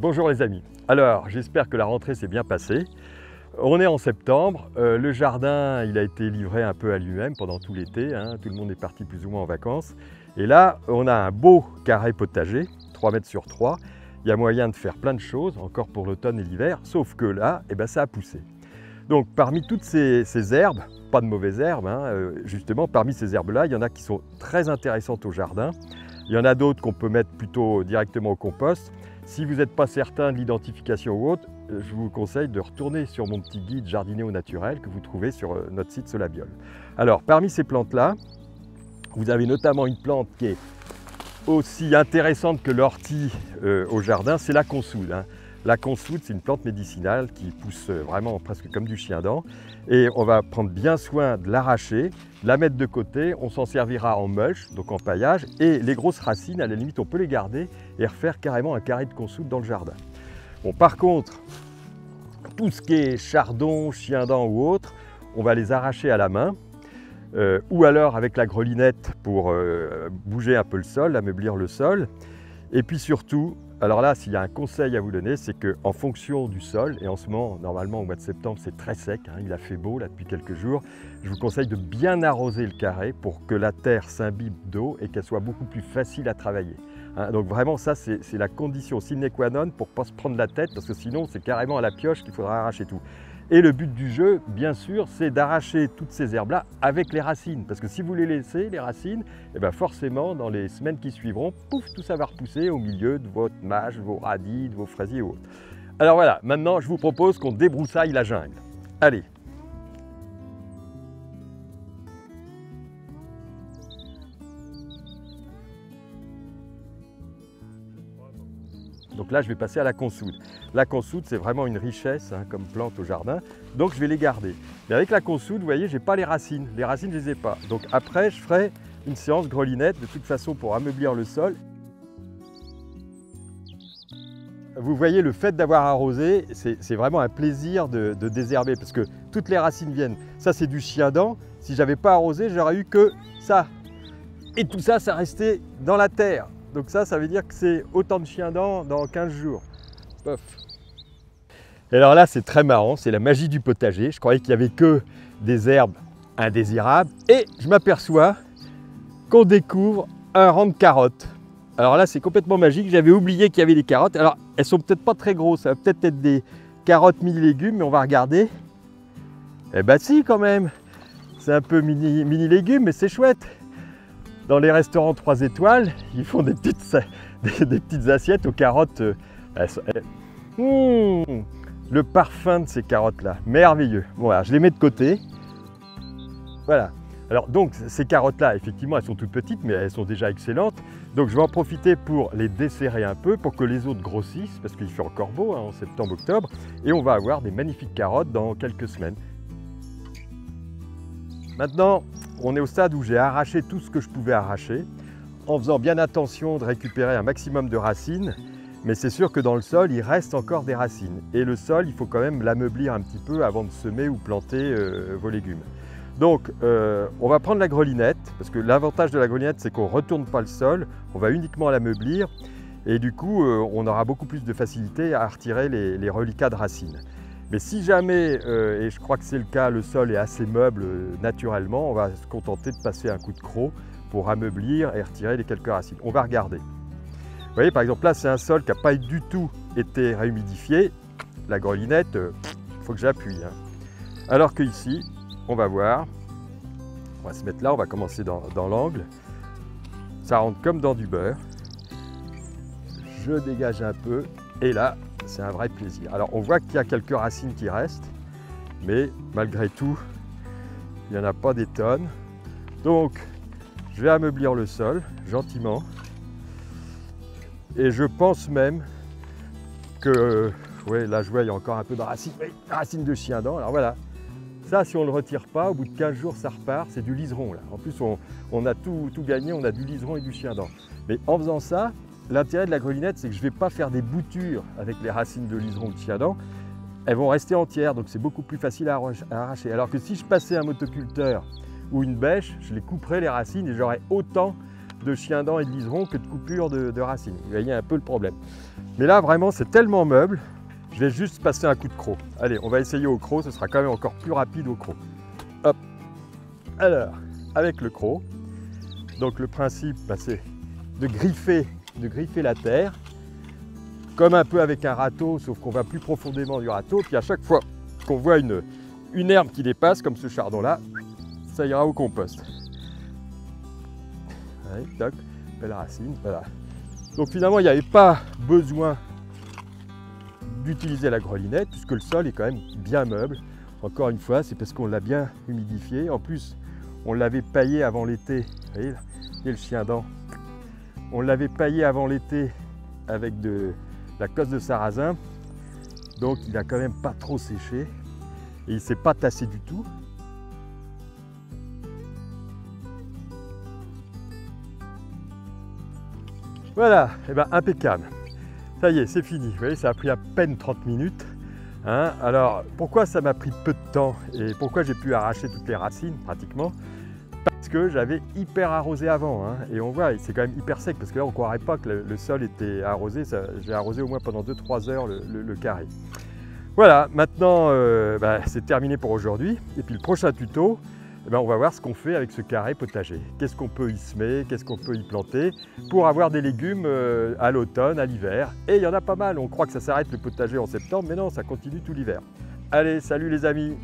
Bonjour les amis. Alors, j'espère que la rentrée s'est bien passée. On est en septembre, le jardin il a été livré un peu à lui-même pendant tout l'été, hein. Tout le monde est parti plus ou moins en vacances. Et là, on a un beau carré potager, 3 mètres sur 3. Il y a moyen de faire plein de choses, encore pour l'automne et l'hiver, sauf que là, ça a poussé. Donc parmi toutes ces herbes, pas de mauvaises herbes, hein, justement parmi ces herbes-là, il y en a qui sont très intéressantes au jardin. Il y en a d'autres qu'on peut mettre plutôt directement au compost. Si vous n'êtes pas certain de l'identification ou autre, je vous conseille de retourner sur mon petit guide jardiner au naturel que vous trouvez sur notre site Solabiol. Alors parmi ces plantes-là, vous avez notamment une plante qui est aussi intéressante que l'ortie au jardin, c'est la consoude, hein. La consoude, c'est une plante médicinale qui pousse vraiment presque comme du chien-dent. Et on va prendre bien soin de l'arracher, de la mettre de côté. On s'en servira en mulch, donc en paillage. Et les grosses racines, à la limite, on peut les garder et refaire carrément un carré de consoude dans le jardin. Bon, par contre, tout ce qui est chardon, chien-dent ou autre, on va les arracher à la main. Ou alors avec la grelinette pour bouger un peu le sol, ameublir le sol. Et puis surtout, alors là, s'il y a un conseil à vous donner, c'est qu'en fonction du sol, et en ce moment, normalement au mois de septembre, c'est très sec, hein, il a fait beau là depuis quelques jours, je vous conseille de bien arroser le carré pour que la terre s'imbibe d'eau et qu'elle soit beaucoup plus facile à travailler. Hein, donc vraiment, ça, c'est la condition sine qua non pour ne pas se prendre la tête, parce que sinon, c'est carrément à la pioche qu'il faudra arracher tout. Et le but du jeu, bien sûr, c'est d'arracher toutes ces herbes-là avec les racines. Parce que si vous les laissez, les racines, forcément, dans les semaines qui suivront, pouf, tout ça va repousser au milieu de votre mâche, vos radis, de vos fraisiers ou autres. Alors voilà, maintenant, je vous propose qu'on débroussaille la jungle. Allez! Donc là, je vais passer à la consoude. La consoude, c'est vraiment une richesse hein, comme plante au jardin, donc je vais les garder. Mais avec la consoude, vous voyez, je n'ai pas les racines. Les racines, je ne les ai pas. Donc après, je ferai une séance grelinette, de toute façon, pour ameublir le sol. Vous voyez, le fait d'avoir arrosé, c'est vraiment un plaisir de désherber, parce que toutes les racines viennent. Ça, c'est du chien-dent. Si je n'avais pas arrosé, j'aurais eu que ça. Et tout ça, ça restait dans la terre. Donc ça veut dire que c'est autant de chiens-dents dans 15 jours. Pof. Et alors là, c'est très marrant, c'est la magie du potager. Je croyais qu'il n'y avait que des herbes indésirables. Et je m'aperçois qu'on découvre un rang de carottes. Alors là, c'est complètement magique. J'avais oublié qu'il y avait des carottes. Alors, elles sont peut-être pas très grosses. Ça va peut-être être des carottes mini-légumes, mais on va regarder. Eh ben si, quand même. C'est un peu mini-légumes, mais c'est chouette. Dans les restaurants 3 étoiles, ils font des petites assiettes aux carottes. Le parfum de ces carottes-là, merveilleux. Bon, alors, je les mets de côté. Voilà. Alors donc, ces carottes-là, effectivement, elles sont toutes petites, mais elles sont déjà excellentes. Donc, je vais en profiter pour les desserrer un peu, pour que les autres grossissent, parce qu'il fait encore beau hein, en septembre-octobre. Et on va avoir des magnifiques carottes dans quelques semaines. Maintenant, on est au stade où j'ai arraché tout ce que je pouvais arracher, en faisant bien attention de récupérer un maximum de racines, mais c'est sûr que dans le sol, il reste encore des racines. Et le sol, il faut quand même l'ameublir un petit peu avant de semer ou planter vos légumes. Donc, on va prendre la grelinette, parce que l'avantage de la grelinette, c'est qu'on ne retourne pas le sol, on va uniquement l'ameublir, et du coup, on aura beaucoup plus de facilité à retirer les reliquats de racines. Mais si jamais, et je crois que c'est le cas, le sol est assez meuble naturellement, on va se contenter de passer un coup de croc pour ameublir et retirer les quelques racines. On va regarder. Vous voyez, par exemple, là, c'est un sol qui n'a pas du tout été réhumidifié. La grelinette, il faut que j'appuie. Hein. Alors qu'ici, on va voir, on va se mettre là, on va commencer dans l'angle. Ça rentre comme dans du beurre. Je dégage un peu et là, c'est un vrai plaisir. Alors on voit qu'il y a quelques racines qui restent, mais malgré tout, il n'y en a pas des tonnes. Donc je vais ameublir le sol gentiment. Et je pense même que, ouais, là je vois il y a encore un peu de racines, racines de chien-dent. Alors voilà, ça si on ne le retire pas, au bout de 15 jours ça repart, c'est du liseron là. En plus on a tout gagné, on a du liseron et du chien-dent. Mais en faisant ça, l'intérêt de la grelinette, c'est que je ne vais pas faire des boutures avec les racines de liseron ou de chien-dent. Elles vont rester entières, donc c'est beaucoup plus facile à arracher. Alors que si je passais un motoculteur ou une bêche, je les couperais les racines et j'aurais autant de chien-dent et de liseron que de coupure de racines. Vous voyez un peu le problème. Mais là, vraiment, c'est tellement meuble, je vais juste passer un coup de croc. Allez, on va essayer au croc, ce sera quand même encore plus rapide au croc. Hop. Alors, avec le croc, donc le principe, c'est de griffer la terre, comme un peu avec un râteau, sauf qu'on va plus profondément du râteau. Puis à chaque fois qu'on voit une herbe qui dépasse, comme ce chardon-là, ça ira au compost. Allez, toc, belle racine, voilà. Donc finalement, il n'y avait pas besoin d'utiliser la grelinette, puisque le sol est quand même bien meuble. Encore une fois, c'est parce qu'on l'a bien humidifié. En plus, on l'avait paillé avant l'été. Vous voyez, et le chien-dent. On l'avait paillé avant l'été avec de la cosse de sarrasin. Donc il n'a quand même pas trop séché. Et il ne s'est pas tassé du tout. Voilà, et ben impeccable. Ça y est, c'est fini. Vous voyez, ça a pris à peine 30 minutes. Hein. Alors, pourquoi ça m'a pris peu de temps et pourquoi j'ai pu arracher toutes les racines pratiquement? Parce que j'avais hyper arrosé avant. Hein. Et on voit, c'est quand même hyper sec parce que là, on ne croirait pas que le sol était arrosé. J'ai arrosé au moins pendant 2-3 heures le carré. Voilà, maintenant, c'est terminé pour aujourd'hui. Et puis le prochain tuto, on va voir ce qu'on fait avec ce carré potager. Qu'est-ce qu'on peut y semer, qu'est-ce qu'on peut y planter pour avoir des légumes à l'automne, à l'hiver. Et il y en a pas mal, on croit que ça s'arrête le potager en septembre, mais non, ça continue tout l'hiver. Allez, salut les amis!